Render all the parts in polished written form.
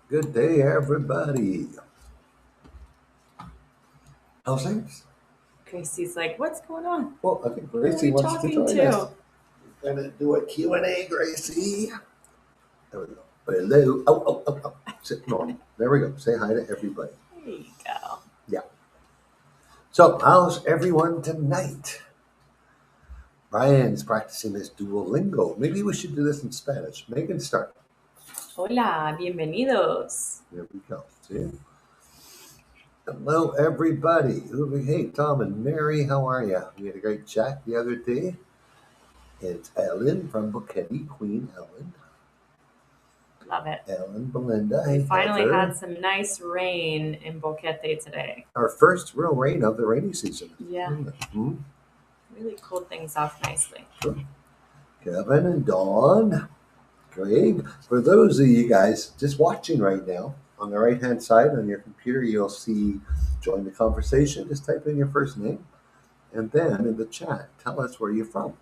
Good day, everybody. How's things? Gracie's like, what's going on? Well, I think Who are Gracie we wants to talking join to? us. We're going to do a Q&A, Gracie. There we go. Hello. Oh. Sit normal. There we go. Say hi to everybody. There you go. Yeah. So, how's everyone tonight? Brian's practicing his Duolingo. Maybe we should do this in Spanish. Megan, start. Hola, bienvenidos. There we go. See? Hello, everybody. Hey, Tom and Mary, how are you? We had a great chat the other day. It's Ellen from Booketti, Queen Ellen. Love it. Ellen, Belinda. We Hey, finally Heather. had some nice rain in Boquete today. Our first real rain of the rainy season. Yeah. Mm-hmm. Really cooled things off nicely. Sure. Kevin and Dawn. Greg. For those of you guys just watching right now, on the right-hand side on your computer, you'll see join the conversation. Just type in your first name. And then in the chat, tell us where you're from.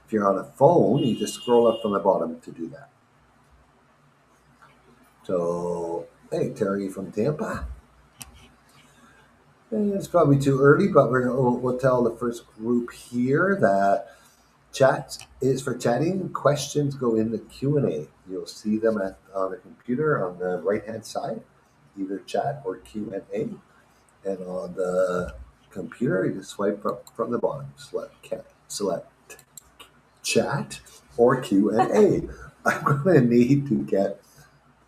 If you're on a phone, you just scroll up from the bottom to do that. So, hey, Terry from Tampa. And it's probably too early, but we'll tell the first group here that chat is for chatting. Questions go in the Q&A. You'll see them on the computer on the right-hand side, either chat or Q&A. And on the computer, you just swipe up from the bottom. Select chat or Q&A. I'm going to need to get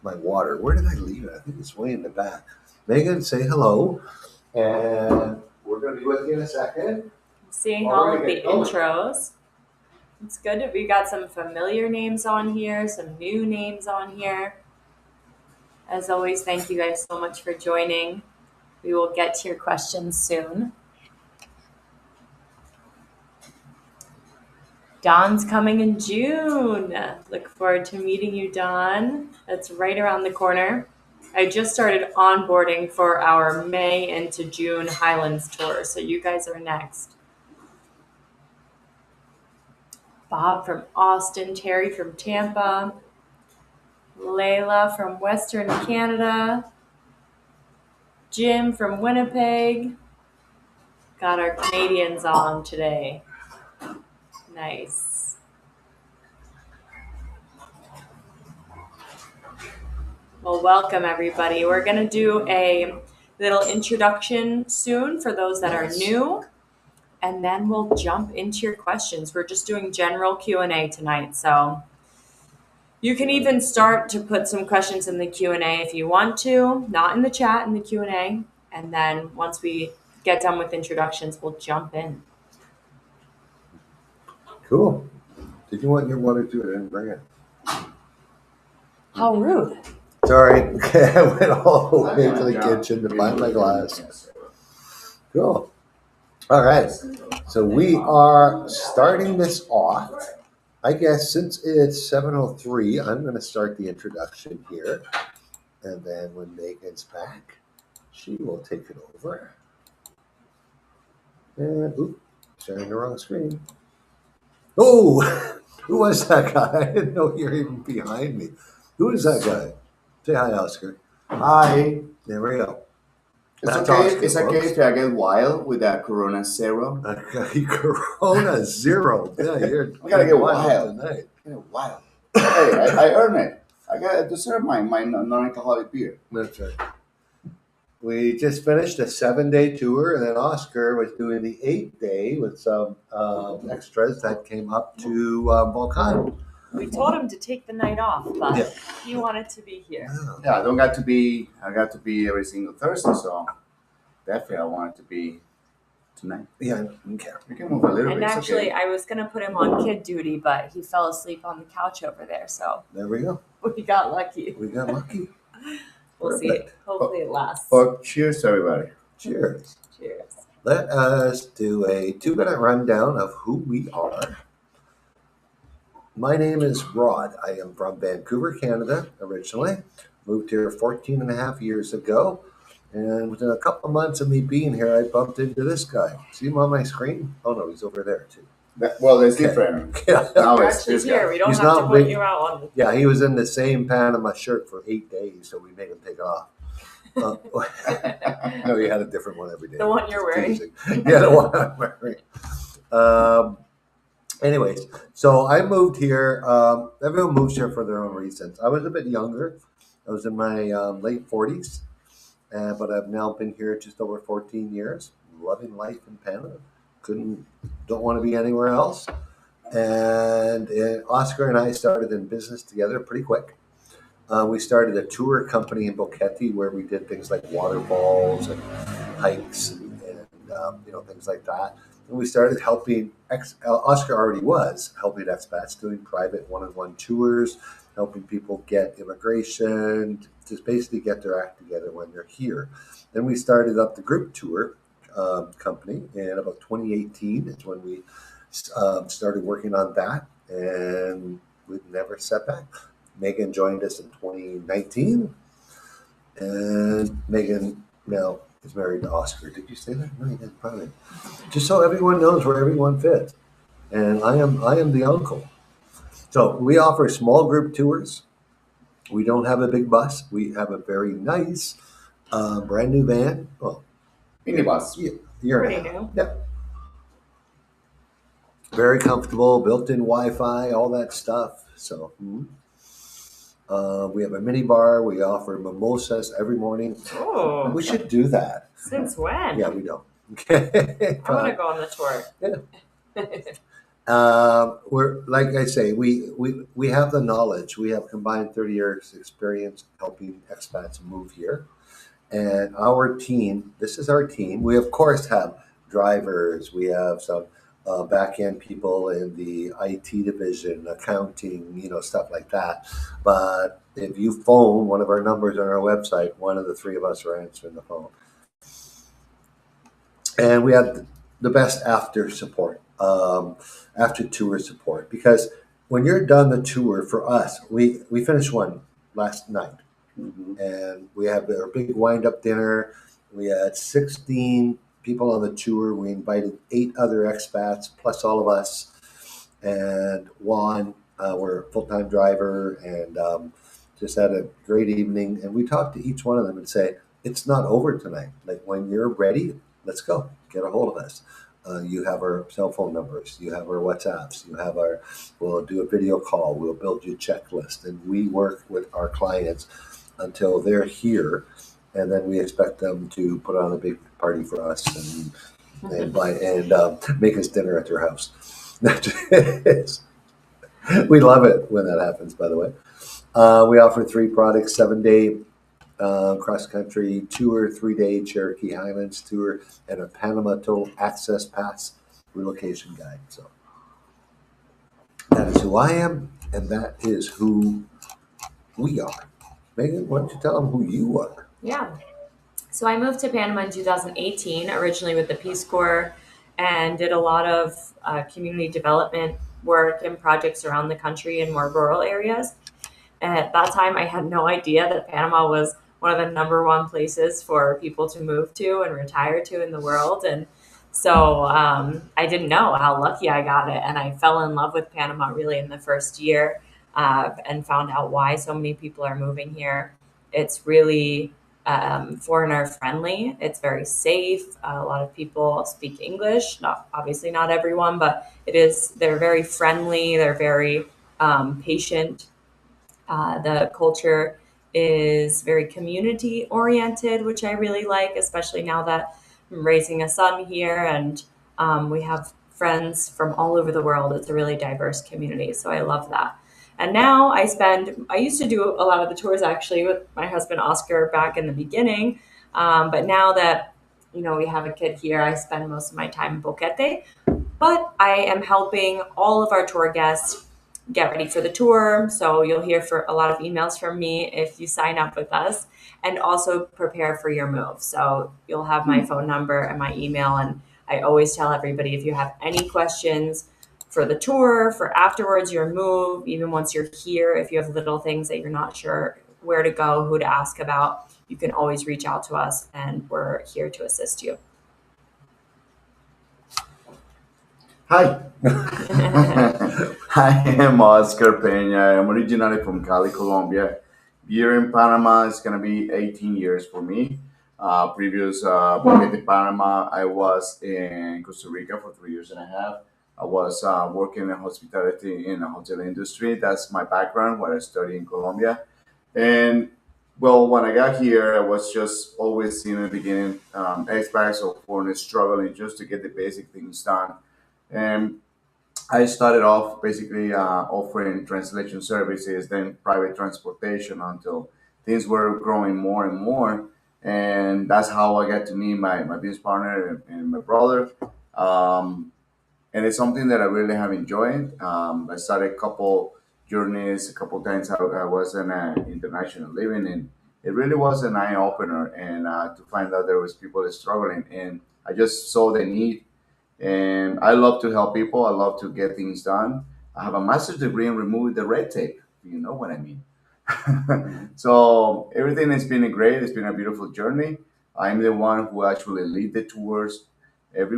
my water. Where did I leave it? I think it's way in the back. Megan, say hello. And we're going to be with you in a second. Seeing all of the intros. It's good that we got some familiar names on here, some new names on here. As always, thank you guys so much for joining. We will get to your questions soon. Dawn's coming in June. Look forward to meeting you, Dawn. That's right around the corner. I just started onboarding for our May into June Highlands tour, so you guys are next. Bob from Austin, Terry from Tampa, Layla from Western Canada, Jim from Winnipeg. Got our Canadians on today. Nice. Well, welcome everybody. We're going to do a little introduction soon for those that are new, and then we'll jump into your questions. We're just doing general Q&A tonight, so you can even start to put some questions in the Q&A if you want to, not in the chat, in the Q&A, and then once we get done with introductions, we'll jump in. Cool. Did you want your water too? I didn't bring it. How rude. Sorry. I went all the way to the kitchen to find my glass. Cool. All right. So we are starting this off. I guess since it's 7:03, I'm going to start the introduction here. And then when Megan's back, she will take it over. And, oops, sharing the wrong screen. Oh, who was that guy? I didn't know you were even behind me. Who is that guy? Say hi, Oscar. Hi. There we go. It's That's okay. Oscar, It's okay folks. if I get wild with that Corona Zero. Okay, Corona Zero. Yeah, you're I gotta get wild tonight. Get wild. Hey, I earned it. I gotta deserve my non-alcoholic beer. That's right. We just finished a 7-day tour, and then Oscar was doing the 8-day with some extras that came up to Volcano. We told him to take the night off, but Yeah. he wanted to be here. Yeah, I got to be every single Thursday, so definitely I want it to be tonight. Yeah, okay. We can move a little And bit. It's actually, okay. I was going to put him on kid duty, but he fell asleep on the couch over there, so There we go. we got lucky. We got lucky. We'll see. Perfect. Hopefully it lasts. But cheers to everybody. Cheers. Cheers. Let us do a 2-minute rundown of who we are. My name is Rod. I am from Vancouver, Canada, originally. Moved here 14 and a half years ago. And within a couple of months of me being here, I bumped into this guy. See him on my screen? Oh, no, he's over there, too. Well, it's different. Yeah, Now We're it's actually this here. guy. We don't He's have to not put big. you out on the yeah, he was in the same Panama shirt for 8 days, so we made him take it off. No, he had a different one every day. The one you're wearing? Yeah, the one I'm wearing. Anyways, so I moved here. Everyone moves here for their own reasons. I was a bit younger. I was in my late 40s, but I've now been here just over 14 years, loving life in Panama. Don't want to be anywhere else. And Oscar and I started in business together pretty quick. We started a tour company in Boquete where we did things like waterfalls and hikes and things like that. And we started helping, Oscar already was helping expats doing private one-on-one tours, helping people get immigration, just basically get their act together when they're here. Then we started up the group tour company in about 2018 is when we started working on that, and we've never set back. Megan joined us in 2019, and Megan now is married to Oscar. Did you say that? No, you didn't. Probably. Just so everyone knows where everyone fits. And I am the uncle. So we offer small group tours. We don't have a big bus. We have a very nice, brand new van. Well, Minibus. Pretty new. Yeah. Very comfortable, built-in Wi-Fi, all that stuff. So we have a mini bar. We offer mimosas every morning. Oh, We should do that. since when? Yeah, we don't. Okay. I want to go on the tour. We're like I say, we have the knowledge. We have combined 30 years experience helping expats move here. And our team, this is our team. We of course have drivers. We have some back end people in the IT division, accounting, stuff like that. But if you phone one of our numbers on our website, one of the three of us are answering the phone. And we have the best after support, after tour support, because when you're done the tour for us, we finished one last night. and we have our big wind up dinner. We had 16 people on the tour. We invited 8 other expats plus all of us, and Juan, we're a full time driver, and just had a great evening. And we talked to each one of them and say, it's not over tonight. Like when you're ready, let's go. Get a hold of us. You have our cell phone numbers. You have our WhatsApps. You have our. We'll do a video call. We'll build you a checklist, and we work with our clients until they're here, and then we expect them to put on a big party for us and buy and make us dinner at their house. We love it when that happens. By the way, we offer 3 products: 7-day cross country tour, 3-day Cherokee Highlands tour, and a Panama Total Access Pass relocation guide. So that is who I am, and that is who we are. Megan, why don't you tell them who you are? Yeah. So I moved to Panama in 2018, originally with the Peace Corps, and did a lot of community development work and projects around the country in more rural areas. And at that time, I had no idea that Panama was one of the number one places for people to move to and retire to in the world. And so I didn't know how lucky I got it. And I fell in love with Panama really in the first year, and found out why so many people are moving here. It's really foreigner friendly. It's very safe. A lot of people speak English. Not obviously not everyone, but it is. They're very friendly. They're very patient. The culture is very community oriented, which I really like, especially now that I'm raising a son here, and we have friends from all over the world. It's a really diverse community, so I love that. And now I used to do a lot of the tours actually with my husband Oscar back in the beginning. But now that, we have a kid here, I spend most of my time in Boquete. But I am helping all of our tour guests get ready for the tour. So you'll hear for a lot of emails from me if you sign up with us, and also prepare for your move. So you'll have my phone number and my email. And I always tell everybody, if you have any questions for the tour, for afterwards your move, even once you're here, if you have little things that you're not sure where to go, who to ask about, you can always reach out to us, and we're here to assist you. Hi. I am Oscar Peña. I'm originally from Cali, Colombia. Here in Panama, it's going to be 18 years for me. Previous to Panama, I was in Costa Rica for 3 years and a half. I was working in hospitality in the hotel industry. That's my background, what I studied in Colombia. And well, when I got here, I was just always in the beginning, expats or foreigners struggling just to get the basic things done. And I started off basically offering translation services, then private transportation until things were growing more and more. And that's how I got to meet my business partner and my brother. Um, and it's something that I really have enjoyed. I started a couple journeys, a couple times I was in international living, and it really was an eye opener. And to find out there was people struggling, and I just saw the need, and I love to help people. I love to get things done. I have a master's degree in removing the red tape. You know what I mean? So everything has been great. It's been a beautiful journey. I'm the one who actually lead the tours every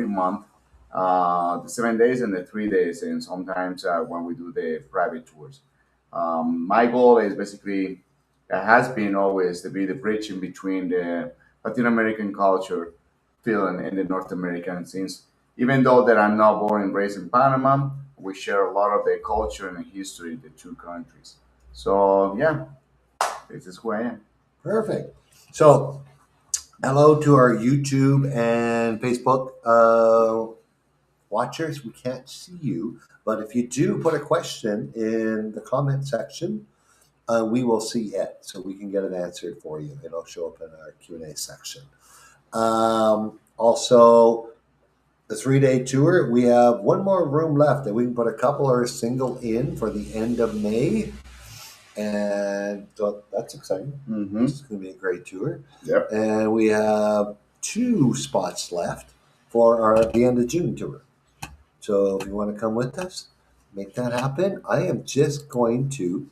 month, the 7 days and the 3 days, and sometimes when we do the private tours. My goal is basically, it has been always to be the bridge in between the Latin American culture feeling and the North American, since even though that I'm not born and raised in Panama, we share a lot of the culture and the history of the two countries. So yeah, this is who I am. Perfect. So, hello to our YouTube and Facebook watchers. We can't see you, but if you do put a question in the comment section, we will see it, so we can get it answered for you. It'll show up in our Q&A section. Also, the 3-day tour, we have one more room left, and we can put a couple or a single in for the end of May. And so that's exciting. Mm-hmm. This is going to be a great tour. Yep. And we have 2 spots left for our the end of June tour. So if you want to come with us, make that happen. I am just going to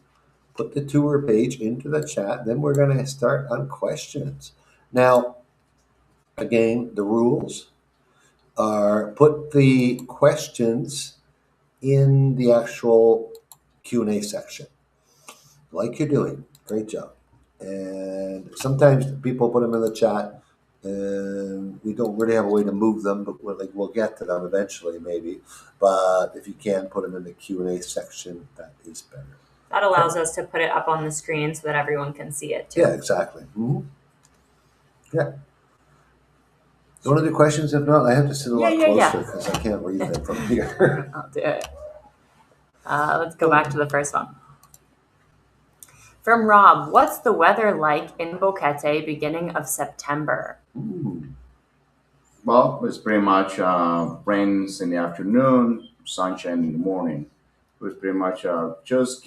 put the tour page into the chat. Then we're going to start on questions. Now, again, the rules are put the questions in the actual Q&A section, like you're doing. Great job. And sometimes people put them in the chat, and we don't really have a way to move them, but we'll get to them eventually, maybe. But if you can put them in the Q&A section, that is better. That allows us to put it up on the screen so that everyone can see it too. Yeah, exactly. Mm-hmm. Yeah. You want to do questions? If not, I have to sit a lot closer because I can't read them from here. I'll do it. Let's go back to the first one. From Rob, what's the weather like in Boquete beginning of September? Well, it's pretty much rains in the afternoon, sunshine in the morning. It was pretty much just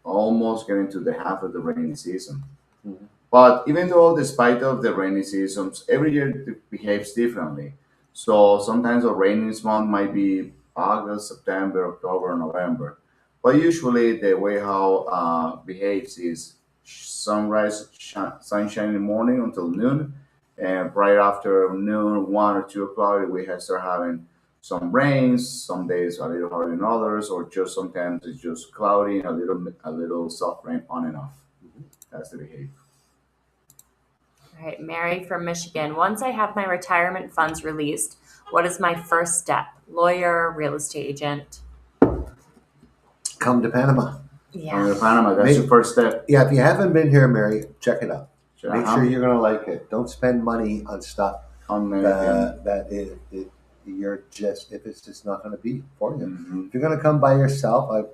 almost getting to the half of the rainy season. Mm-hmm. But even though, despite of the rainy seasons, every year it behaves differently. So sometimes the rainiest month might be August, September, October, November. But usually the way how behaves is sunrise, sunshine in the morning until noon, and right after noon, 1 or 2 o'clock, we have start having some rains. Some days a little harder than others, or just sometimes it's just cloudy and a little soft rain on and off. That's the behavior. All right, Mary from Michigan. Once I have my retirement funds released, what is my first step? Lawyer, real estate agent? Come to Panama. Yeah. Panama, that's your first step. Yeah, if you haven't been here, Mary, check it out. Sure. Make sure you're going to like it. Don't spend money on stuff if it's just not going to be for you. Mm-hmm. If you're going to come by yourself,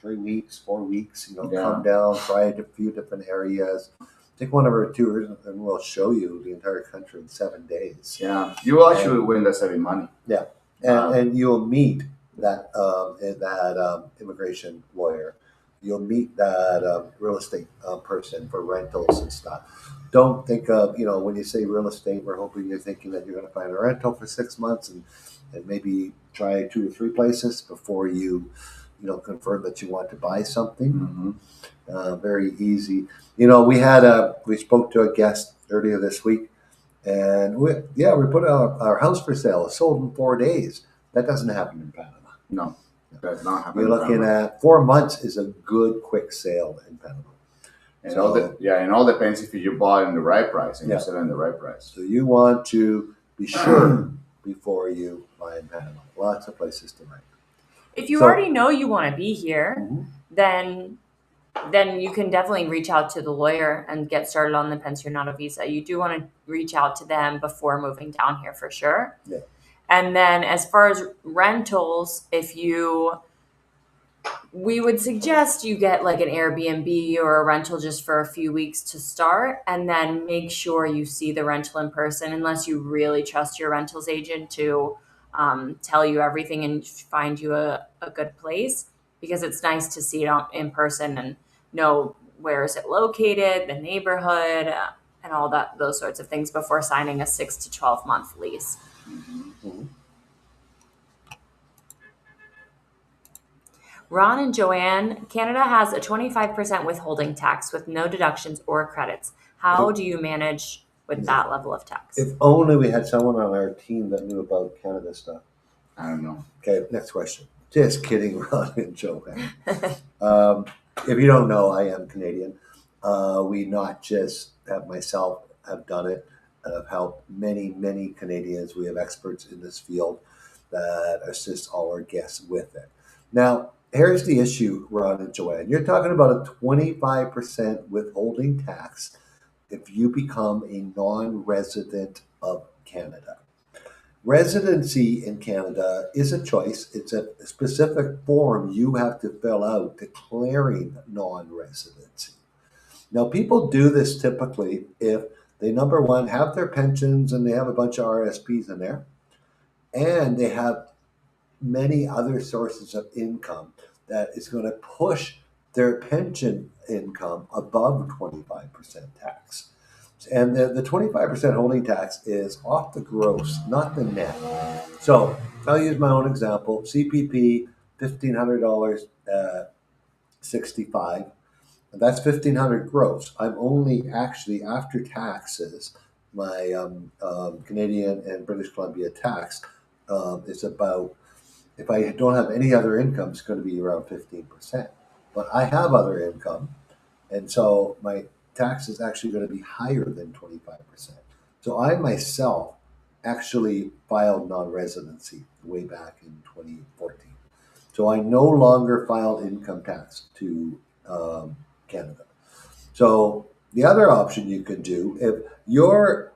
3 weeks, 4 weeks, come down, try a few different areas. Take one of our tours, and we'll show you the entire country in 7 days. Yeah, you will actually win that saving money. Yeah, and you'll meet that immigration lawyer. You'll meet that real estate person for rentals and stuff. Don't think of, when you say real estate, we're hoping you're thinking that you're going to find a rental for 6 months and maybe try 2 or 3 places before you confirm that you want to buy something. Mm-hmm. Very easy. We spoke to a guest earlier this week, and we put our house for sale. It sold in 4 days. That doesn't happen in Panama. No, that's not happening. You're looking at 4 months is a good quick sale in Panama. And all depends if you bought in the right price and you sell in the right price. So you want to be sure before you buy in Panama. Lots of places to rent. If you already know you want to be here, Mm-hmm. then you can definitely reach out to the lawyer and get started on the pensionado visa. You do want to reach out to them before moving down here for sure. Yeah. And then as far as rentals, we would suggest you get like an Airbnb or a rental just for a few weeks to start, and then make sure you see the rental in person unless you really trust your rentals agent to tell you everything and find you a good place, because it's nice to see it in person and know where is it located, the neighborhood, and all those sorts of things before signing a 6 to 12 month lease. Mm-hmm. Ron and Joanne, Canada has a 25% withholding tax with no deductions or credits. How do you manage with that level of tax? If only we had someone on our team that knew about Canada stuff. I don't know. Okay, next question. Just kidding, Ron and Joanne. If you don't know, I am Canadian. We not just have done it. I've helped many, many Canadians. We have experts in this field that assist all our guests with it. Now, here's the issue, Ron and Joanne. You're talking about a 25% withholding tax if you become a non-resident of Canada. Residency in Canada is a choice. It's a specific form you have to fill out declaring non-residency. Now, people do this typically if they, number one, have their pensions and they have a bunch of RSPs in there, and they have many other sources of income that is going to push their pension income above 25% tax. And the 25% holding tax is off the gross, not the net. So I'll use my own example. CPP, $1,500, 65. That's 1,500 gross. I'm only actually after taxes, my Canadian and British Columbia tax is about, if I don't have any other income, it's going to be around 15%. But I have other income, and so my tax is actually going to be higher than 25%. So I myself actually filed non-residency way back in 2014. So I no longer filed income tax to Canada. So the other option you can do, if your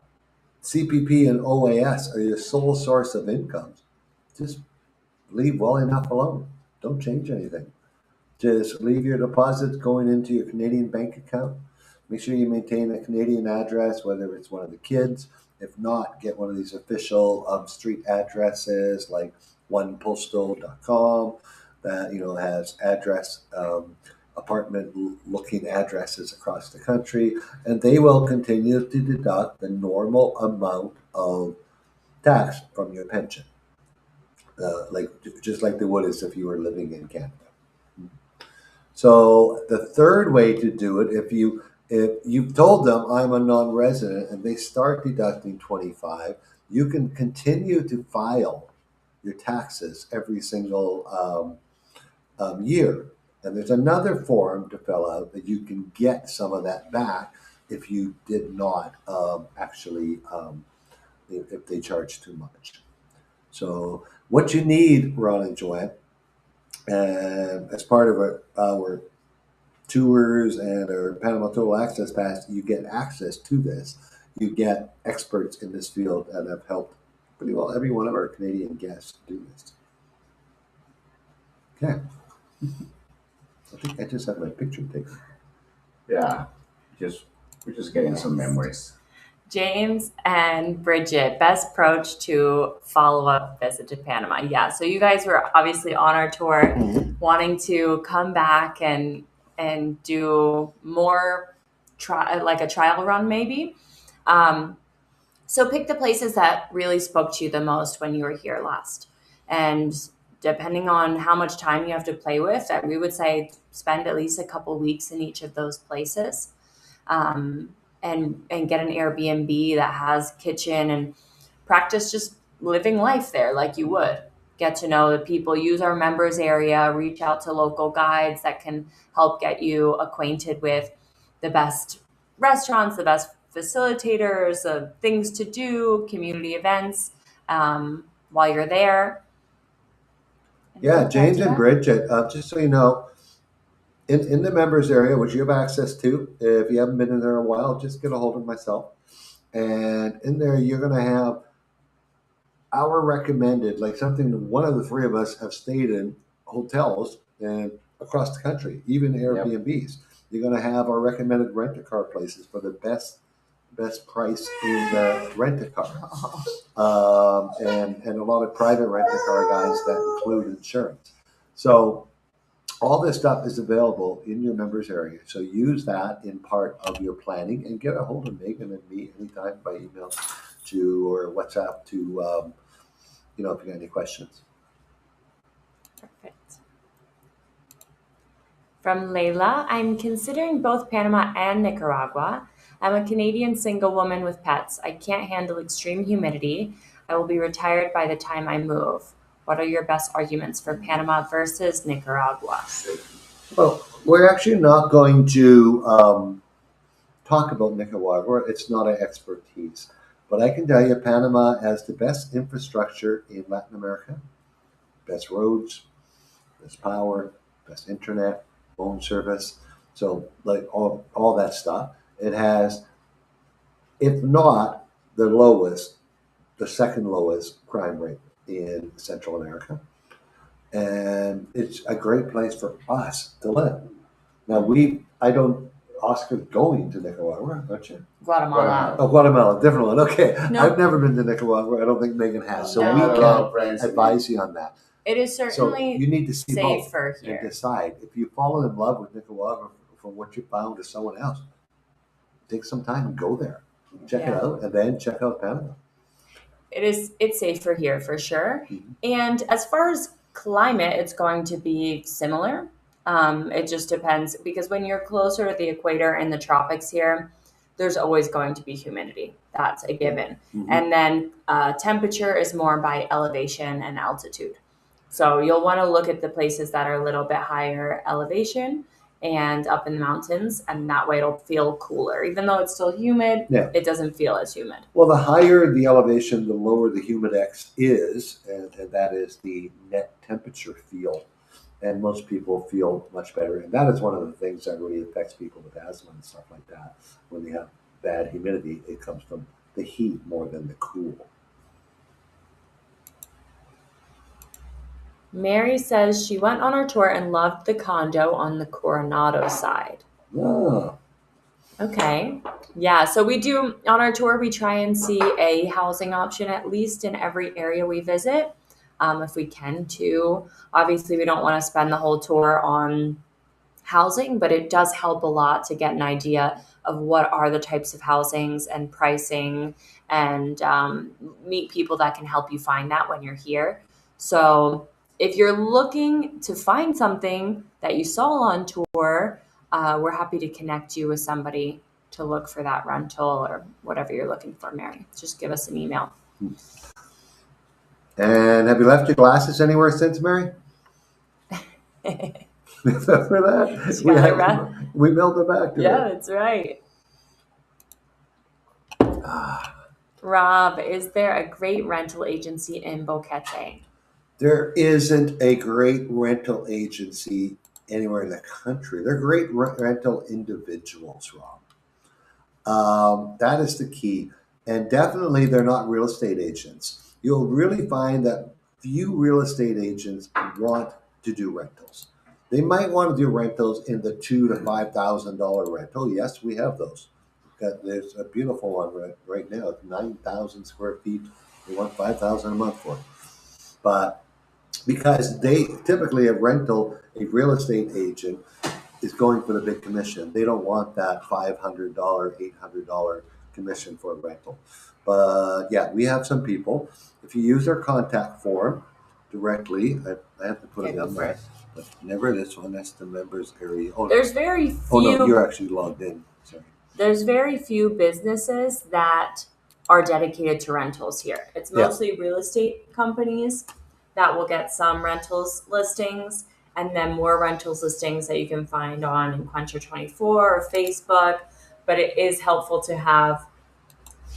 CPP and OAS are your sole source of income, just leave well enough alone. Don't change anything. Just leave your deposits going into your Canadian bank account. Make sure you maintain a Canadian address, whether it's one of the kids. If not, get one of these official street addresses like onepostal.com that has address apartment looking addresses across the country, and they will continue to deduct the normal amount of tax from your pension, like just like they would as if you were living in Canada. So the third way to do it, if you've told them I'm a non-resident and they start deducting 25, you can continue to file your taxes every single year. And there's another form to fill out that you can get some of that back if you did not actually, if they charge too much. So what you need, Ron and Joanne, and as part of our tours and our Panama Total Access Pass, you get access to this. You get experts in this field that have helped pretty well every one of our Canadian guests do this. Okay. I think I just have my picture taken. Yeah, we're just getting some memories. James and Bridget, best approach to follow-up visit to Panama. Yeah, so you guys were obviously on our tour, wanting to come back and do more, like a trial run maybe. So pick the places that really spoke to you the most when you were here last. And depending on how much time you have to play with, we would say spend at least a couple weeks in each of those places. And get an Airbnb that has kitchen and practice just living life there like you would. Get to know the people, use our members area, reach out to local guides that can help get you acquainted with the best restaurants, the best facilitators, things to do, community events while you're there. Yeah, James and Bridget, just so you know, in the members area, which you have access to, if you haven't been in there in a while, just get a hold of myself. And in there, you're going to have our recommended, like something one of the three of us have stayed in hotels and across the country, even Airbnbs. Yep. You're going to have our recommended rent-a-car places for the best price in the rent-a-car. And a lot of private rent-a-car guys that include insurance. So all this stuff is available in your members area. So use that in part of your planning and get a hold of Megan and me anytime by email or WhatsApp to, if you got any questions. Perfect. From Layla, I'm considering both Panama and Nicaragua. I'm a Canadian single woman with pets. I can't handle extreme humidity. I will be retired by the time I move. What are your best arguments for Panama versus Nicaragua? Well, we're actually not going to talk about Nicaragua. It's not our expertise. But I can tell you Panama has the best infrastructure in Latin America, best roads, best power, best internet, phone service. So like all that stuff. It has, if not the second lowest crime rate in Central America. And it's a great place for us to live. Now Oscar's going to Nicaragua, aren't you? Guatemala. Oh, Guatemala, different one. Okay. No. I've never been to Nicaragua. I don't think Megan has. So we can advise you on that. It is certainly you need to see safer both here. And decide. If you fall in love with Nicaragua from what you found to someone else, take some time and go there. Check it out, and then check out Panama. It's safer here for sure. Mm-hmm. And as far as climate, it's going to be similar. It just depends because when you're closer to the equator and the tropics here, there's always going to be humidity. That's a given. Mhm. And then temperature is more by elevation and altitude. So you'll want to look at the places that are a little bit higher elevation and up in the mountains, and that way it'll feel cooler. Even though it's still humid, Yeah. it doesn't feel as humid. Well, the higher the elevation, the lower the humidex is, and that is the net temperature feel. And most people feel much better. And that is one of the things that really affects people with asthma and stuff like that. When they have bad humidity, it comes from the heat more than the cool. Mary says she went on her tour and loved the condo on the Coronado side. Ah, Okay. Yeah. So we do on our tour, we try and see a housing option at least in every area we visit, if we can too. Obviously, we don't want to spend the whole tour on housing, but it does help a lot to get an idea of what are the types of housings and pricing and meet people that can help you find that when you're here. So if you're looking to find something that you saw on tour, we're happy to connect you with somebody to look for that rental or whatever you're looking for, Mary. Just give us an email. and have you left your glasses anywhere since, Mary? For that, You got it, right? we mailed them back to Yeah, her. that's right. Ah, Rob, is there a great rental agency in Boquete? there isn't a great rental agency anywhere in the country. They're great rental individuals, Rob. That is the key. And definitely, they're not real estate agents. You'll really find that few real estate agents want to do rentals. They might want to do rentals in the $2,000 to $5,000 rental. Yes, we have those. There's a beautiful one right now. It's 9,000 square feet. They want 5,000 a month for it. But because they typically a real estate agent is going for the big commission. They don't want that $500, $800 commission for a rental. But yeah, we have some people. If you use their contact form directly, I have to put Okay, it go in for there. it. But never this one. That's the members area. Oh, There's very oh no, few you're actually logged in. Sorry. there's very few businesses that are dedicated to rentals here. It's Yeah. mostly real estate companies that will get some rentals listings and then more rentals listings that you can find on Encuentro 24 or Facebook. But it is helpful to have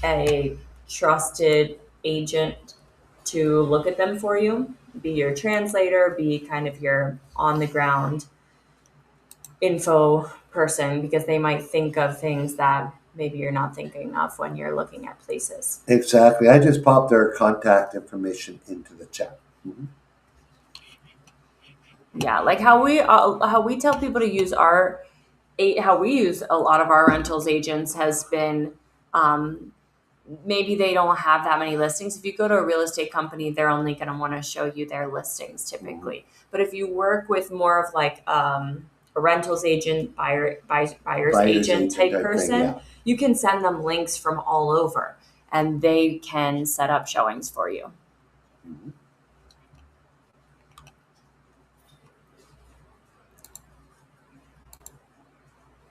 a trusted agent to look at them for you, be your translator, be kind of your on the ground info person because they might think of things that maybe you're not thinking of when you're looking at places. Exactly. I just popped their contact information into the chat. Mhm. Yeah, like how we tell people to use how we use a lot of our rentals agents has been um, maybe they don't have that many listings. If you go to a real estate company, they're only going to want to show you their listings typically. But if you work with more of like a rentals agent, buyer's agent type thing, person, yeah. you can send them links from all over and they can set up showings for you. Mhm.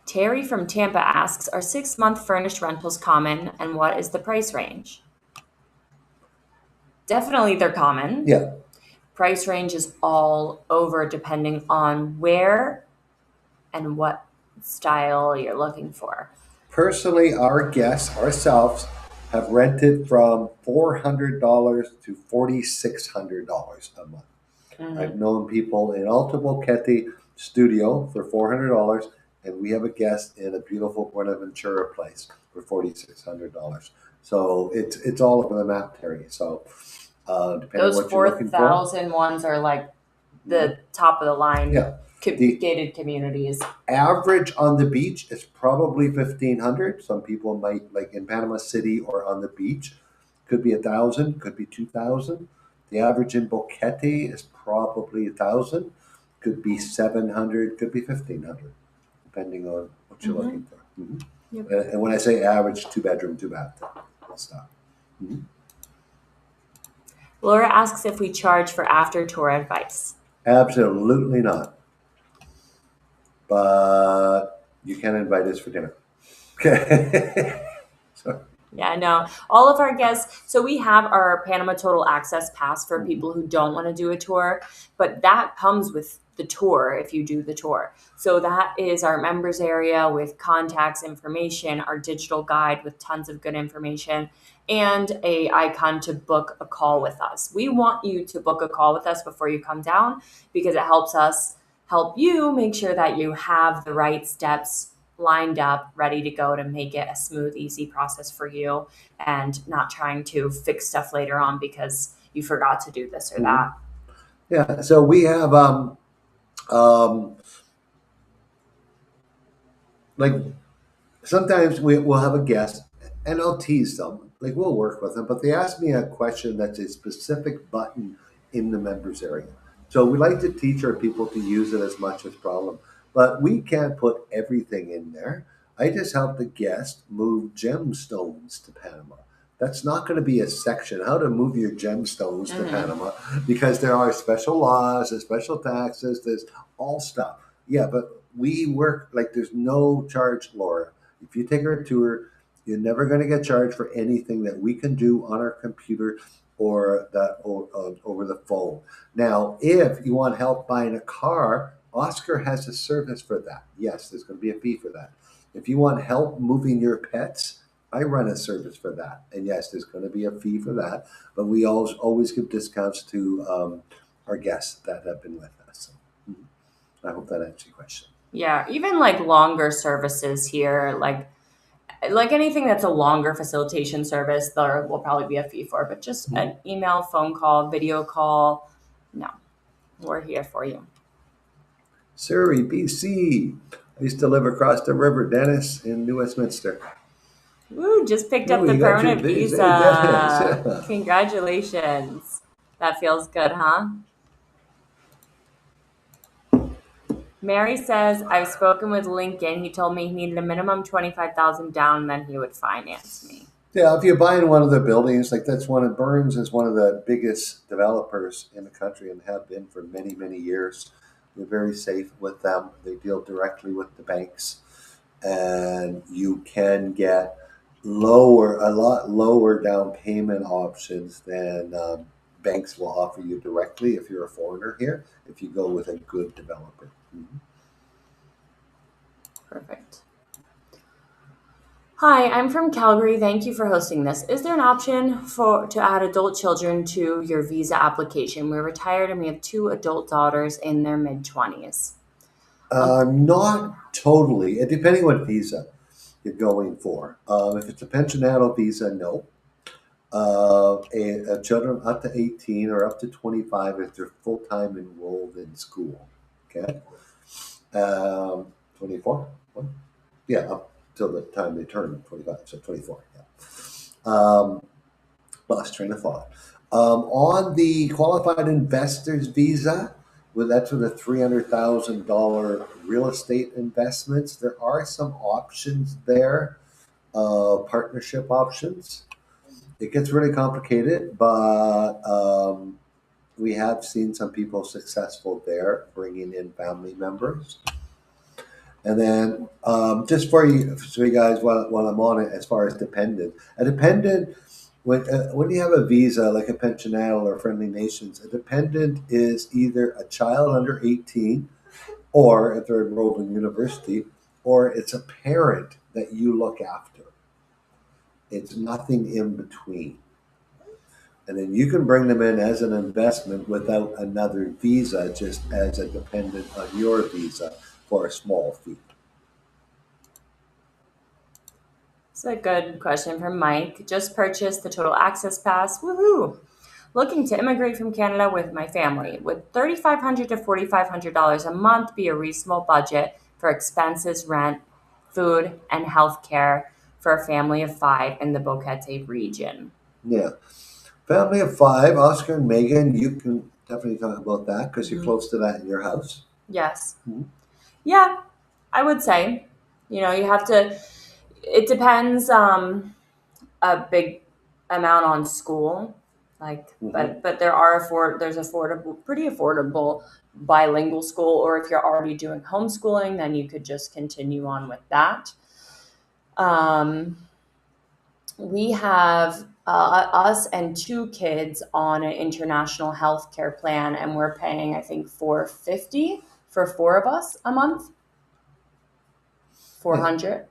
Terry from Tampa asks, are 6-month furnished rentals common and what is the price range? Definitely they're common. Yeah. Price range is all over depending on where and what style you're looking for. Personally, our guests, ourselves, have rented from $400 to $4,600 a month. I've known people in Alta Boquete studio for $400, and we have a guest in a beautiful Buenaventura place for $4,600. So it's all over the map, Terry. So depending on Those what you're looking for. 4,000 ones are like the top of the line Yeah. gated communities. Average on the beach is probably 1,500. Some people might, like in Panama City or on the beach, could be 1,000, could be 2,000. The average in Boquete is probably 1,000, could be 700, could be 1,500, depending on what you're looking for. Mhm. Yep. And when I say average, 2 bedroom, 2 bath, stuff. Mhm. Laura asks if we charge for after tour advice. Absolutely not. but you can invite us for dinner. Okay. So, Yeah, no. All of our guests, so we have our Panama Total Access Pass for people who don't want to do a tour, but that comes with the tour if you do the tour. So that is our members area with contacts information, our digital guide with tons of good information, and a icon to book a call with us. We want you to book a call with us before you come down because it helps us help you make sure that you have the right steps lined up, ready to go to make it a smooth, easy process for you and not trying to fix stuff later on because you forgot to do this or that. yeah. So we have um, like sometimes we'll have a guest, and I'll tease them. Like we'll work with them, but they ask me a question that's a specific button in the members area. So we like to teach our people to use it as much as problem, but we can't put everything in there. I just help the guest move gemstones to Panama. That's not going to be a section, how to move your gemstones to Panama, because there are special laws, there's special taxes, there's all stuff. Yeah, but we work like there's no charge, Laura. If you take our tour, you're never going to get charged for anything that we can do on our computer or that over the phone. Now, if you want help buying a car, Oscar has a service for that. Yes, there's going to be a fee for that. If you want help moving your pets, I run a service for that. And yes, there's going to be a fee for that. But we always give discounts to our guests that have been with us. So, I hope that answers your question. Yeah, even like longer services here, like anything that's a longer facilitation service, there will probably be a fee for, but just an email, phone call, video call, no, we're here for you. Surrey, BC. I used to live across the river, Dennis, in New Westminster. Woo, just picked up Ooh, the you got your permanent visa, visa. Dennis. Congratulations. That feels good, huh? Mary says, I've spoken with Lincoln. He told me he needed a minimum 25,000 down, then he would finance me. Yeah, if you're buying one of the buildings, like that's one of Burns is one of the biggest developers in the country and have been for many, many years. We're very safe with them. They deal directly with the banks, and you can get a lot lower down payment options than banks will offer you directly if you're a foreigner here. If you go with a good developer. Mm-hmm. Perfect. Hi, I'm from Calgary. Thank you for hosting this. Is there an option to add adult children to your visa application? We're retired and we have 2 adult daughters in their mid-20s. Not totally. Depending what visa you're going for. If it's a pensionado visa, no. Children up to 18 or up to 25 if they're full-time enrolled in school. Okay. 24? What? Yeah, up till the time they turn 25, so 24. Yeah. Lost train of thought. On the qualified investors visa, that's with a $300,000 real estate investments. There are some options there, partnership options. It gets really complicated, but we have seen some people successful there, bringing in family members. And then just for you, so you guys, while I'm on it, as far as a dependent, when you have a visa like a pensionado or friendly nations, a dependent is either a child under 18, or if they're enrolled in university, or it's a parent that you look after. It's nothing in between. And then you can bring them in as an investment without another visa, just as a dependent on your visa for a small fee. It's a good question from Mike. Just purchased the Total Access Pass. Woohoo! Looking to immigrate from Canada with my family. Would $3,500 to $4,500 a month be a reasonable budget for expenses, rent, food, and health care for a family of 5 in the Boquete region? Yeah. Family of 5, Oscar and Megan, you can definitely talk about that because you're close to that in your house. Yes. Mhm. Yeah, I would say. You have to, it depends a big amount on school. But there's pretty affordable bilingual school, or if you're already doing homeschooling, then you could just continue on with that. We have us and 2 kids on an international health care plan, and we're paying, I think, $450 for 4 of us a month. 400.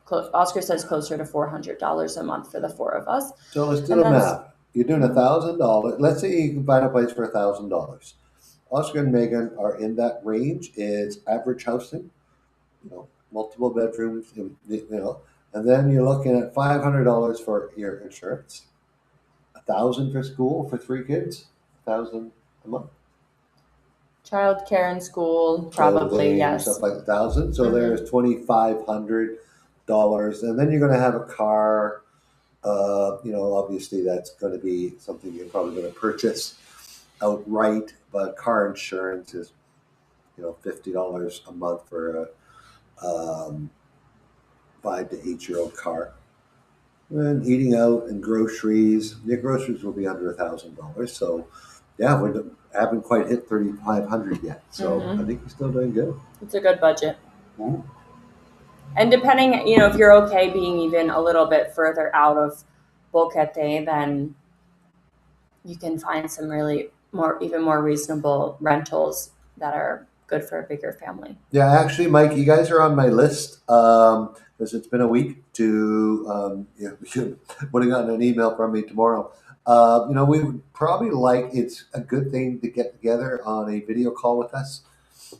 Oscar says closer to $400 a month for the 4 of us. So let's do the math. You're doing $1,000. Let's say you can find a place for $1,000. Oscar and Megan are in that range. It's average housing, multiple bedrooms, and then you're looking at $500 for your insurance, $1,000 for school for 3 kids, $1,000 a month. Child care and school, probably, yes. Stuff like $1,000. So there's $2,500, and then you're going to have a car. Obviously that's going to be something you're probably going to purchase outright, but car insurance is, $50 a month for a 5 to 8-year-old car. And eating out and groceries, your groceries will be under $1,000. So, yeah, we haven't quite hit 3,500 yet. So I think you're still doing good. It's a good budget. And depending, if you're okay being even a little bit further out of Boquete, then you can find some even more reasonable rentals that are good for a bigger family. Yeah, actually, Mike, you guys are on my list because it's been a week to would have gotten an email from me tomorrow. We would probably it's a good thing to get together on a video call with us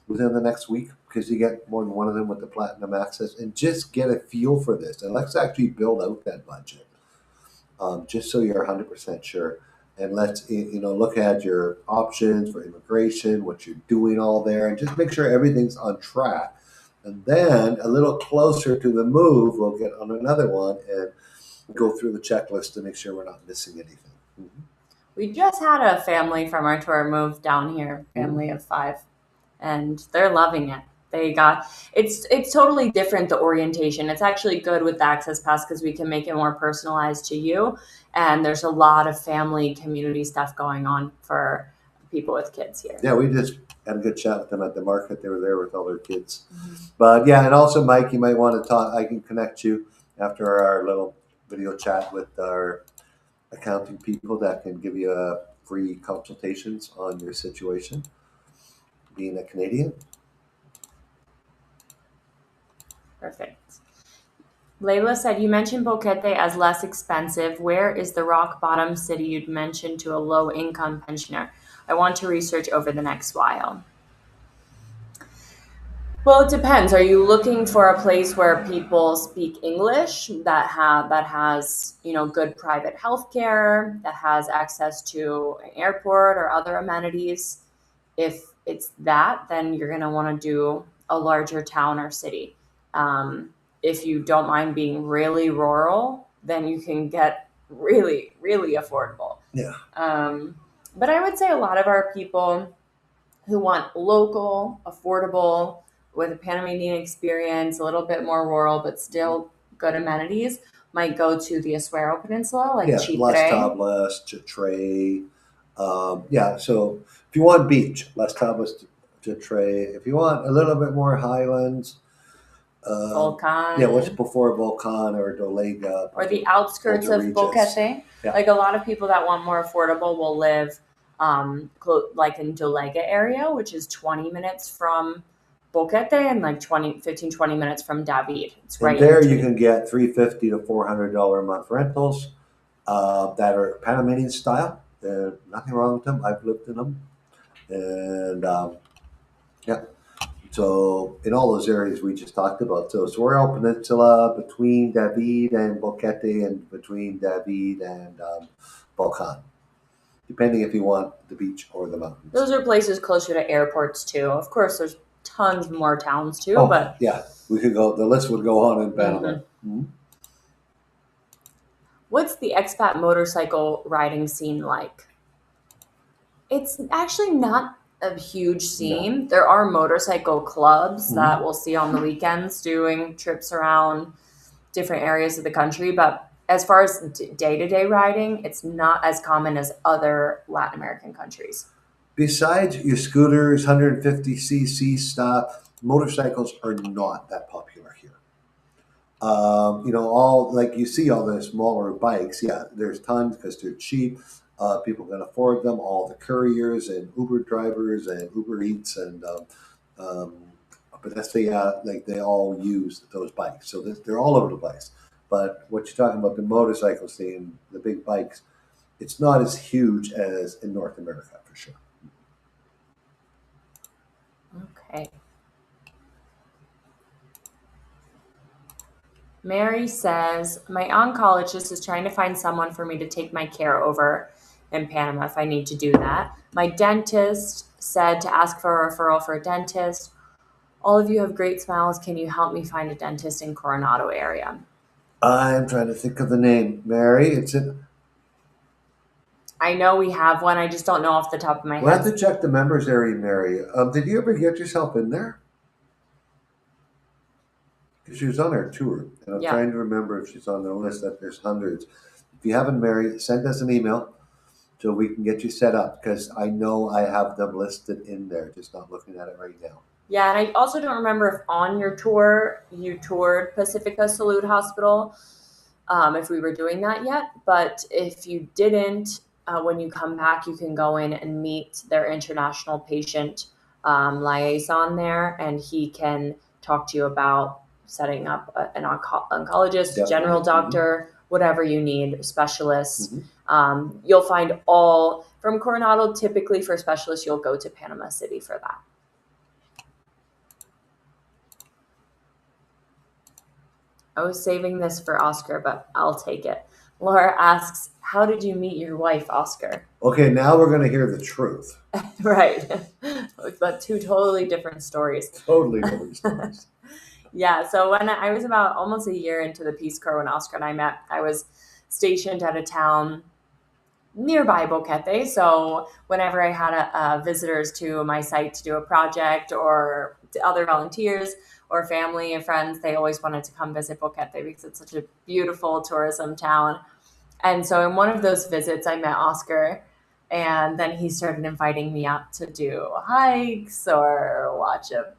within the next week, because you get more than one of them with the platinum access, and just get a feel for this. And let's actually build out that budget, just so you're 100% sure. And let's look at your options for immigration, what you're doing all there, and just make sure everything's on track. And then a little closer to the move, we'll get on another one and go through the checklist to make sure we're not missing anything. We just had a family from our tour move down here, family of 5, and they're loving it. It's totally different, the orientation. It's actually good with the Access Pass because we can make it more personalized to you. And there's a lot of family community stuff going on for people with kids here. Yeah, we just had a good chat with them at the market. They were there with all their kids. But yeah, and also, Mike, you might want to talk. I can connect you after our little video chat with our accounting people that can give you free consultations on your situation being a Canadian. Perfect. Layla said, you mentioned Boquete as less expensive. Where is the rock bottom city you'd mentioned to a low-income pensioner? I want to research over the next while. Well, it depends. Are you looking for a place where people speak English, that has good private health care, that has access to an airport or other amenities? If it's that, then you're going to want to do a larger town or city. If you don't mind being really rural, then you can get really, really affordable. Yeah. But I would say a lot of our people who want local, affordable, with a Panamanian experience, a little bit more rural, but still good amenities, might go to the Azuero Peninsula, like Chitre. Las Tablas, Chitre. So if you want beach, Las Tablas, Chitre. If you want a little bit more highlands, Volcan. Yeah, what's before Volcan or Dolega. Or the outskirts of Boquete. Yeah. Like a lot of people that want more affordable will live like in Dolega area, which is 20 minutes from Boquete and like 15-20 minutes from David. It's right there you can get $350 to $400 a month rentals that are Panamanian style. There's nothing wrong with them. I've lived in them. And so in all those areas we just talked about. So Azuero Peninsula, between David and Boquete, and between David and Volcan, depending if you want the beach or the mountains. Those are places closer to airports too. Of course, there's tons more towns too, but yeah, we could go. The list would go on in Panama. What's the expat motorcycle riding scene like? It's actually not a huge scene. No. There are motorcycle clubs that we'll see on the weekends doing trips around different areas of the country, but as far as day-to-day riding, it's not as common as other Latin American countries. Besides your scooters, 150cc stuff, motorcycles are not that popular here. All like you see all the smaller bikes. Yeah, there's tons because they're cheap. People can afford them. All the couriers and Uber drivers and Uber Eats and um, but that's like they all use those bikes. So they're all over the place. But what you're talking about, the motorcycle scene, the big bikes, it's not as huge as in North America for sure. Okay. Mary says, my oncologist is trying to find someone for me to take my care over in Panama if I need to do that. My dentist said to ask for a referral for a dentist. All of you have great smiles. Can you help me find a dentist in Coronado area? I'm trying to think of the name. Mary, it's in. I know we have one. I just don't know off the top of my We'll have head. to check the members area, Mary. Did you ever get yourself in there? Because she was on our tour, and I'm Yeah. trying to remember if she's on the list. That there's hundreds. If you haven't, Mary, send us an email so we can get you set up. Because I know I have them listed in there, just not looking at it right now. Yeah, and I also don't remember if on your tour you toured Pacifica Salute Hospital, if we were doing that yet. But if you didn't, when you come back, you can go in and meet their international patient liaison there, and he can talk to you about setting up an oncologist, Definitely. general doctor, whatever you need, specialists. Mhm. You'll find all from Coronado. Typically, for specialists, you'll go to Panama City for that. I was saving this for Oscar, but I'll take it. Laura asks, how did you meet your wife, Oscar? Okay, now we're going to hear the truth. Right. But two totally different stories. Totally different stories. Yeah, so when I was about almost a year into the Peace Corps when Oscar and I met, I was stationed at a town nearby Boquete. So whenever I had visitors to my site to do a project or to other volunteers or family and friends, they always wanted to come visit Boquete because it's such a beautiful tourism town. And so in one of those visits, I met Oscar, and then he started inviting me out to do hikes or watch a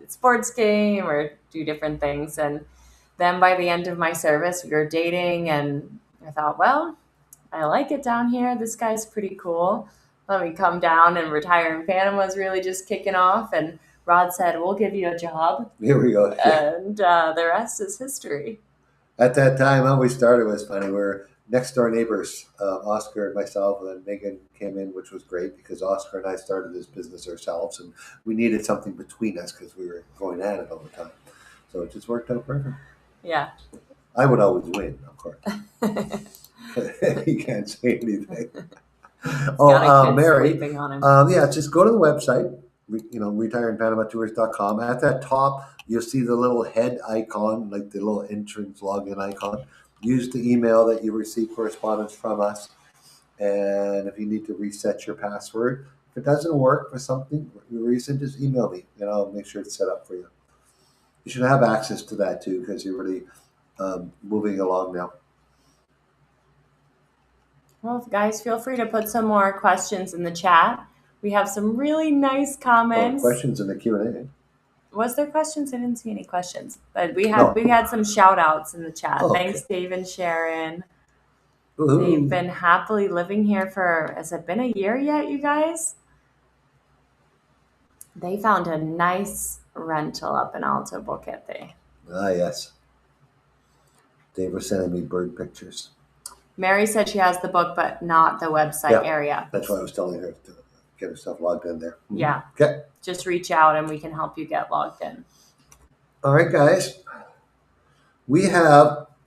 sports game or do different things. And then by the end of my service, we were dating, and I thought, well, I like it down here. This guy's pretty cool. Let me come down, and retire in Panama is really just kicking off. And Rod said, we'll give you a job. Here we go. Yeah. And the rest is history. At that time, how we started was funny. We were next door neighbors, Oscar and myself, and then Megan came in, which was great because Oscar and I started this business ourselves, and we needed something between us because we were going at it all the time. So it just worked out perfect. Yeah. I would always win, of course. You can't say anything. Mary, On him. yeah, just go to the website, retireinpanamatours.com. At that top, you'll see the little head icon, like the little entrance login icon. Use the email that you receive correspondence from us. And if you need to reset your password, if it doesn't work for something reason, just email me and I'll make sure it's set up for you. You should have access to that too because you're really moving along now. Well, guys, feel free to put some more questions in the chat. We have some really nice comments. Questions in the Q&A. Was there questions? I didn't see any questions, but we had some shout outs in the chat. Okay. Thanks, Dave and Sharon. Ooh. They've been happily living here for, has it been a year yet, you guys? They found a nice rental up in Alto Boquete. Ah, yes. Dave was sending me bird pictures. Mary said she has the book, but not the website area. That's why I was telling her to get herself logged in there. Yeah. Okay. Just reach out and we can help you get logged in. All right, guys.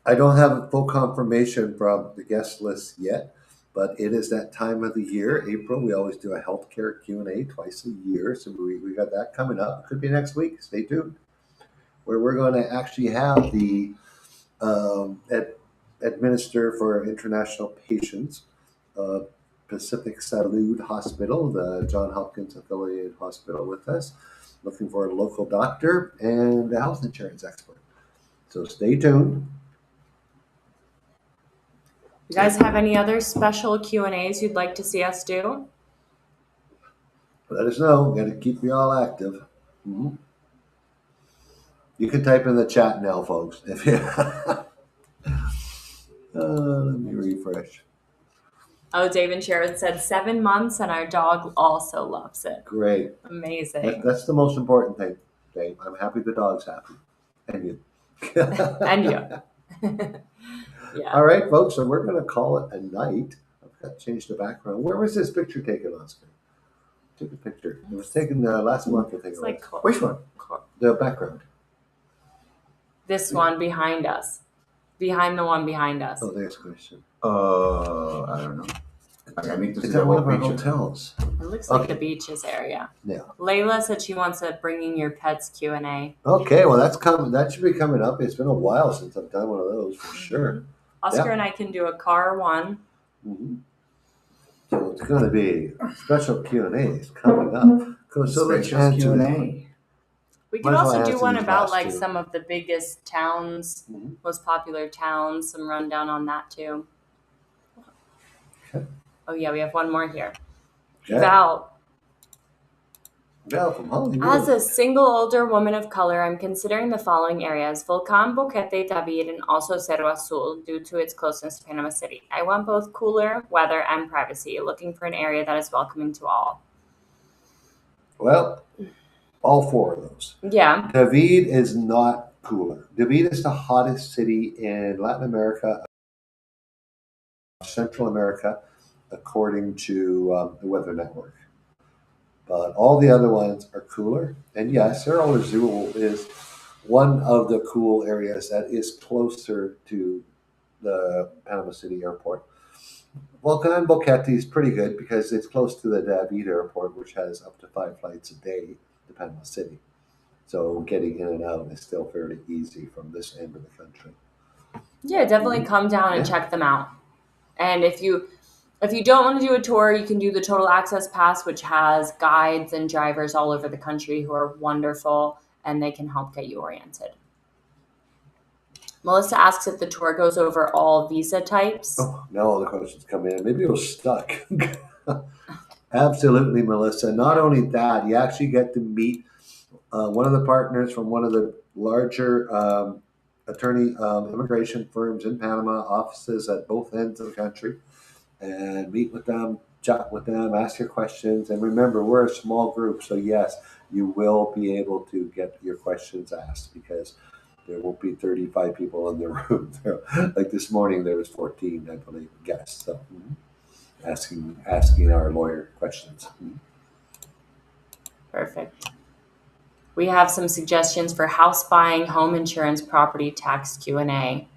I don't have a full confirmation from the guest list yet, but it is that time of the year, April. We always do a healthcare Q&A twice a year. So we got that coming up. It could be next week. Stay tuned. Where we're going to actually have the administer for international patients, Pacific Salud Hospital, the John Hopkins affiliated hospital with us, looking for a local doctor and a health insurance expert. So stay tuned. You guys have any other special Q&As you'd like to see us do? Let us know. Got to keep you all active. Mhm. You can type in the chat now, folks. If you let me refresh. Oh, Dave and Sharon said 7 months, and our dog also loves it. Great. Amazing. That's the most important thing, Dave. I'm happy the dog's happy. And you. And you. Yeah. All right, folks. So we're going to call it a night. I've got to change the background. Where was this picture taken, Oscar? Took a picture. It was taken last month, I think. It's like Which one? The background. This one behind us. Behind the one behind us. Oh, there's a question. I don't know. I need to see Is the that one whole of our picture. hotels? It looks like the beaches area. Yeah. Layla said she wants a bringing your pets Q&A. Okay, well that's coming. That should be coming up. It's been a while since I've done one of those for sure. Oscar and I can do a car one. Mm-hmm. So it's going to be special Q&As coming up. So let's Special answer that. Q&A. We could Might as well also do answer one these about last like two. some of the biggest towns, Mhm. most popular towns, some rundown on that too. Okay. Oh yeah, we have one more here. Okay. Val, From Hollywood. as a single older woman of color, I'm considering the following areas: Volcán, Boquete, David, and also Cerro Azul due to its closeness to Panama City. I want both cooler weather and privacy, looking for an area that is welcoming to all. Well, all four of those. Yeah. David is not cooler. David is the hottest city in Latin America, Central America, according to the Weather Network. But all the other ones are cooler. And yes, Cerro Azul is one of the cool areas that is closer to the Panama City airport. Volcan Boquete is pretty good because it's close to the David airport, which has up to 5 flights a day to Panama City. So getting in and out is still fairly easy from this end of the country. Yeah, definitely come down and check them out. And if you don't want to do a tour, you can do the Total Access Pass, which has guides and drivers all over the country who are wonderful, and they can help get you oriented. Melissa asks if the tour goes over all visa types. Oh, now all the questions come in. Maybe it was stuck. Absolutely, Melissa. Not only that, you actually get to meet one of the partners from one of the larger attorney immigration firms in Panama, offices at both ends of the country, and meet with them, chat with them, ask your questions. And remember, we're a small group, so yes, you will be able to get your questions asked because there won't be 35 people in the room. Like this morning, there was 14, I believe, guests. So asking our lawyer questions. Perfect. We have some suggestions for house buying, home insurance, property tax Q&A.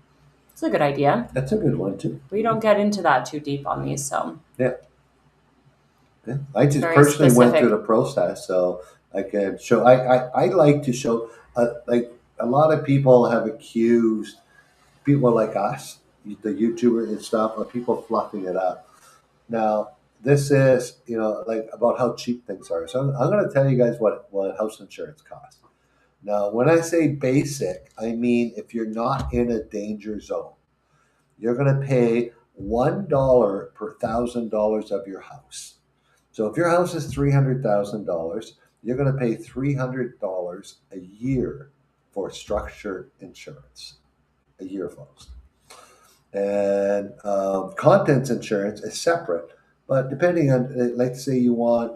It's a good idea. That's a good one too. We don't get into that too deep on these, so. Yeah. I just Very personally went specific. through the process, so I can show. I like to show. Like a lot of people have accused people like us, the YouTuber and stuff, of people fluffing it up. Now this is like about how cheap things are. So I'm going to tell you guys what house insurance costs. Now, when I say basic, I mean if you're not in a danger zone, you're going to pay $1 per $1,000 of your house. So if your house is $300,000, you're going to pay $300 a year for structure insurance. A year, folks. And contents insurance is separate, but depending on, let's say you want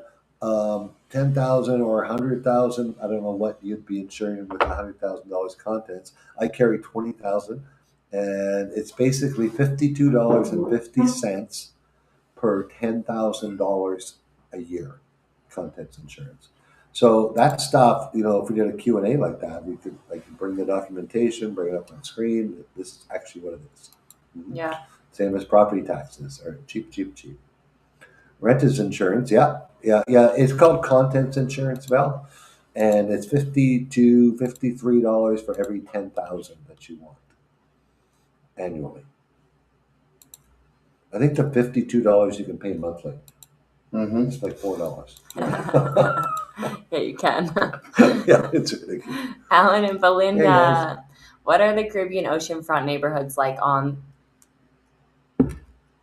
10,000 or 100,000. I don't know what you'd be insuring with $100,000 contents. I carry 20,000, and it's basically $52.50 per $10,000 a year contents insurance. So that stuff, if we did a Q&A like that, I could bring the documentation, bring it up on screen. This is actually what it is. Mm-hmm. Yeah. Same as property taxes are cheap. Renters insurance, yeah. It's called contents insurance, Val, and it's $50 to $53 for every 10,000 that you want annually. I think the $52 you can pay monthly. Mm-hmm. It's like $4. Yeah, you can. Yeah, it's ridiculous. Alan and Belinda, Hey, guys. what are the Caribbean oceanfront neighborhoods like on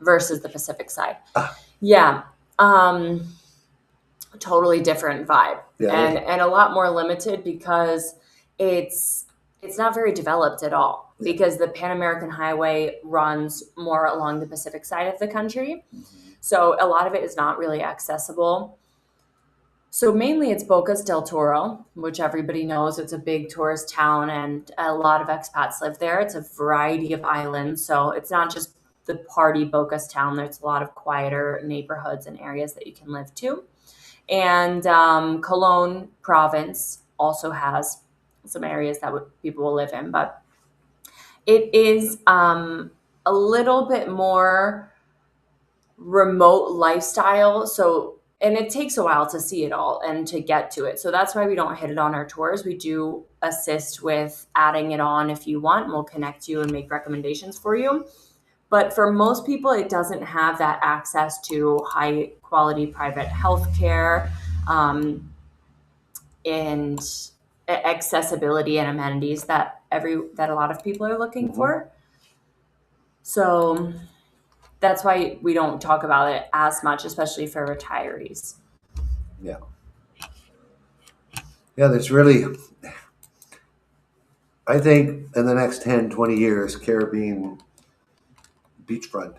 versus the Pacific side. Ah. Yeah. Totally different vibe. Yeah. And a lot more limited because it's not very developed at all, because the Pan American Highway runs more along the Pacific side of the country. So a lot of it is not really accessible. So mainly it's Bocas del Toro, which everybody knows. It's a big tourist town and a lot of expats live there. It's a variety of islands. So it's not just the party Bocas town. There's a lot of quieter neighborhoods and areas that you can live to. And Cologne province also has some areas that people will live in, but it is a little bit more remote lifestyle. So, and it takes a while to see it all and to get to it. So that's why we don't hit it on our tours. We do assist with adding it on if you want. We'll connect you and make recommendations for you. But for most people, it doesn't have that access to high quality private health care and accessibility and amenities that a lot of people are looking for. So that's why we don't talk about it as much, especially for retirees. Yeah. Yeah, there's really, I think in the next 10, 20 years, Caribbean beachfront,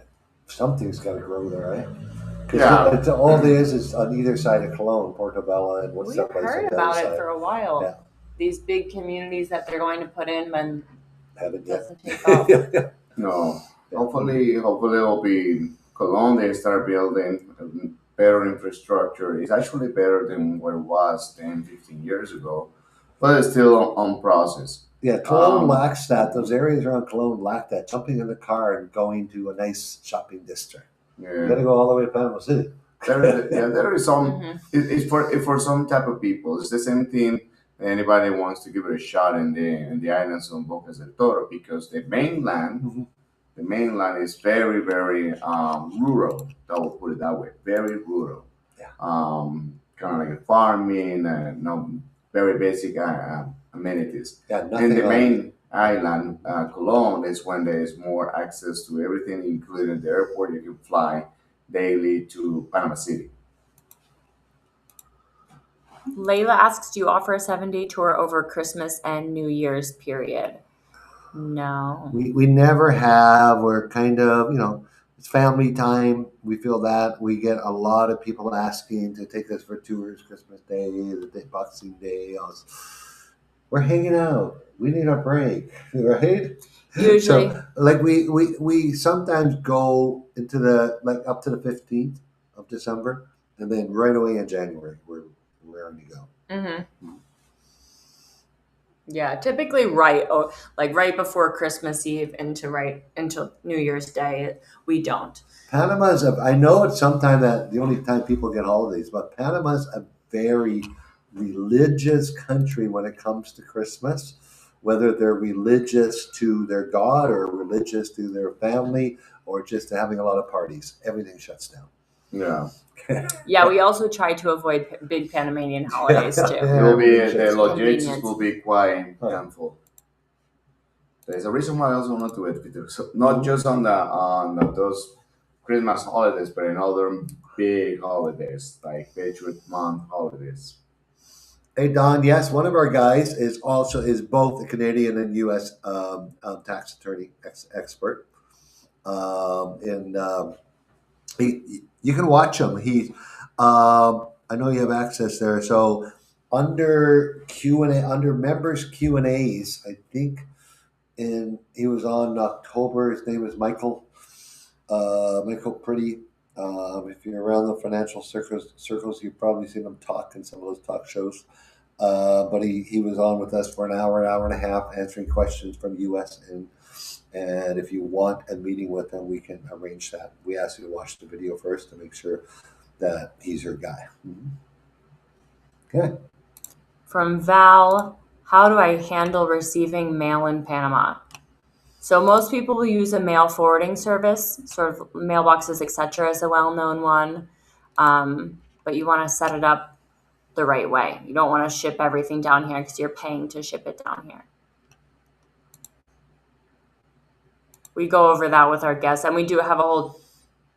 something's got to grow there, right? Yeah. It's all there is on either side of Cologne, Portobello, and what's We've that place on heard the about other it side? for a while. Yeah. These big communities that they're going to put in, but Haven't it yet. doesn't take off. No. Hopefully it'll be Cologne. They start building better infrastructure. It's actually better than what it was 10, 15 years ago, but it's still on process. Yeah, Cologne lacks that. Those areas around Cologne lack that. Jumping in the car and going to a nice shopping district. You got to go all the way to Panama City. There is some. It's for some type of people. It's the same thing. Anybody wants to give it a shot in the islands of Bocas del Toro, because the mainland. The mainland is very, very rural. I will put it that way. Very rural. Yeah. Kind of like farming, no, very basic amenities. Yeah, And the main island, Cologne, is when there is more access to everything, including the airport. You can fly daily to Panama City. Layla asks, do you offer a 7-day tour over Christmas and New Year's period? No. We never have. We're kind of, it's family time. We feel that. We get a lot of people asking to take us for tours Christmas Day, Boxing Day. We're hanging out. We need a break, right? Usually. So, like we sometimes go into up to the 15th of December, and then right away in January we're ready to go. Mm-hmm. Yeah, typically right before Christmas Eve until New Year's Day, we don't. Panama's I know it's sometime that the only time people get holidays, but Panama's a very religious country when it comes to Christmas, whether they're religious to their God or religious to their family or just having a lot of parties. Everything shuts down. Yeah. Yeah, we also try to avoid big Panamanian holidays too. The logistics will be quite handful. There's a reason why I also want to do it, because not just on those Christmas holidays, but in other big holidays like Patriot Month holidays. Hey Don, yes, one of our guys is both a Canadian and U.S. Tax attorney expert, you can watch him. I know you have access there. So under members Q&As, I think, and he was on October. His name is Michael Pretty. If you're around the financial circles, you've probably seen him talk in some of those talk shows. But he was on with us for an hour and a half answering questions from U.S. And if you want a meeting with him, we can arrange that. We ask you to watch the video first to make sure that he's your guy. Okay. From Val, how do I handle receiving mail in Panama? So most people will use a mail forwarding service, sort of Mailboxes, etc. is a well-known one. But you want to set it up the right way. You don't want to ship everything down here because you're paying to ship it down here. We go over that with our guests, and we do have a whole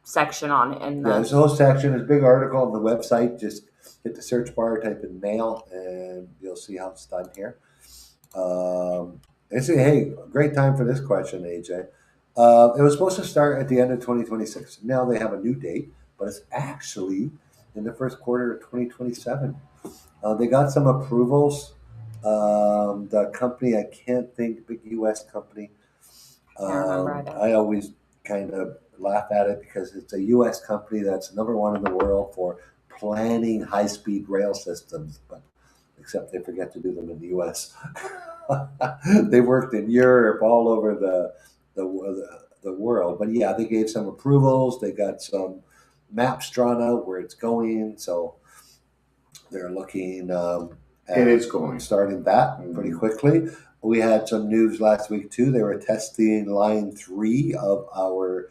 section on it in Yeah, the. there's a whole section. There's a big article on the website. Just hit the search bar, type in mail, and you'll see how it's done here. And say, hey, great time for this question, AJ. It was supposed to start at the end of 2026. Now they have a new date, but it's actually in the first quarter of 2027. They got some approvals. The company, I can't think, big U.S. company. Can't remember either. I always kind of laugh at it because it's a U.S. company that's number one in the world for planning high-speed rail systems, but except they forget to do them in the U.S. They worked in Europe, all over the world. But yeah, they gave some approvals. They got some maps drawn out where it's going. So they're looking It at is going. starting that pretty quickly. We had some news last week too. They were testing line 3 of our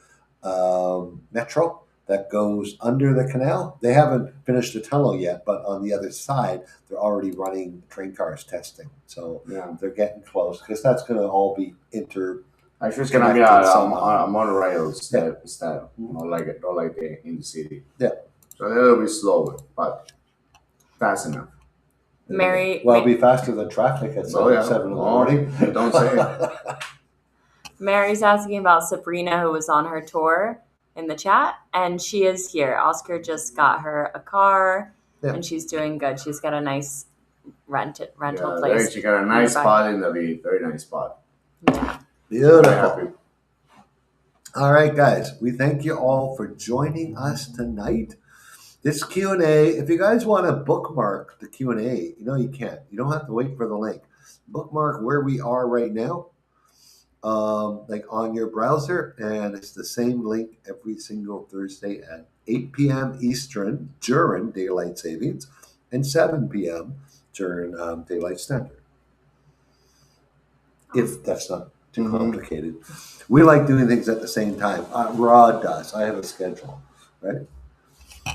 metro that goes under the canal. They haven't finished the tunnel yet, but on the other side, they're already running train cars testing. So Yeah. they're getting close because that's going to all be inter. Actually, it's gonna be Connected a somehow. monorail style, not like in the city. Yeah. So a little bit slower, but fast enough. Mary. Well, it'll be faster than traffic at 7 in the morning. Don't say it. Mary's asking about Sabrina, who was on her tour in the chat, and she is here. Oscar just got her a car, and she's doing good. She's got a nice rental place. She got a nice nearby. spot in the V, very nice spot. Yeah. Beautiful. All right, guys. We thank you all for joining us tonight. This Q&A, if you guys want to bookmark the Q&A, you can't. You don't have to wait for the link. Bookmark where we are right now, like on your browser, and it's the same link every single Thursday at 8 p.m. Eastern during Daylight Savings and 7 p.m. during Daylight Standard. If that's not too complicated. We like doing things at the same time. Rod does. I have a schedule, right?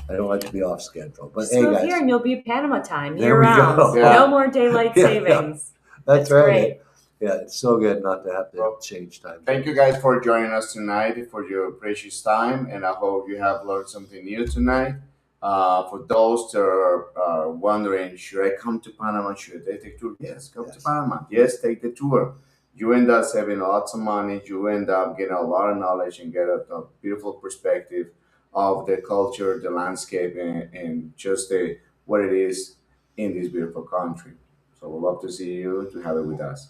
I don't like to be off schedule. But Just hey, move guys. here and you'll be Panama time There year we round. go. Yeah. No more daylight savings. That's It's right. great. Yeah, it's so good not to have to change time. Thank you guys for joining us tonight, for your precious time, and I hope you have learned something new tonight. For those that are wondering, should I come to Panama? Should they take a tour? Yes, come to Panama. Yes, take the tour. You end up saving lots of money. You end up getting a lot of knowledge and get a beautiful perspective of the culture, the landscape, and just what it is in this beautiful country. So we'd love to see you, to have it with us.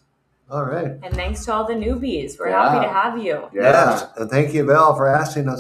All right. And thanks to all the newbies. We're happy to have you. Yes. And thank you, Val, for asking us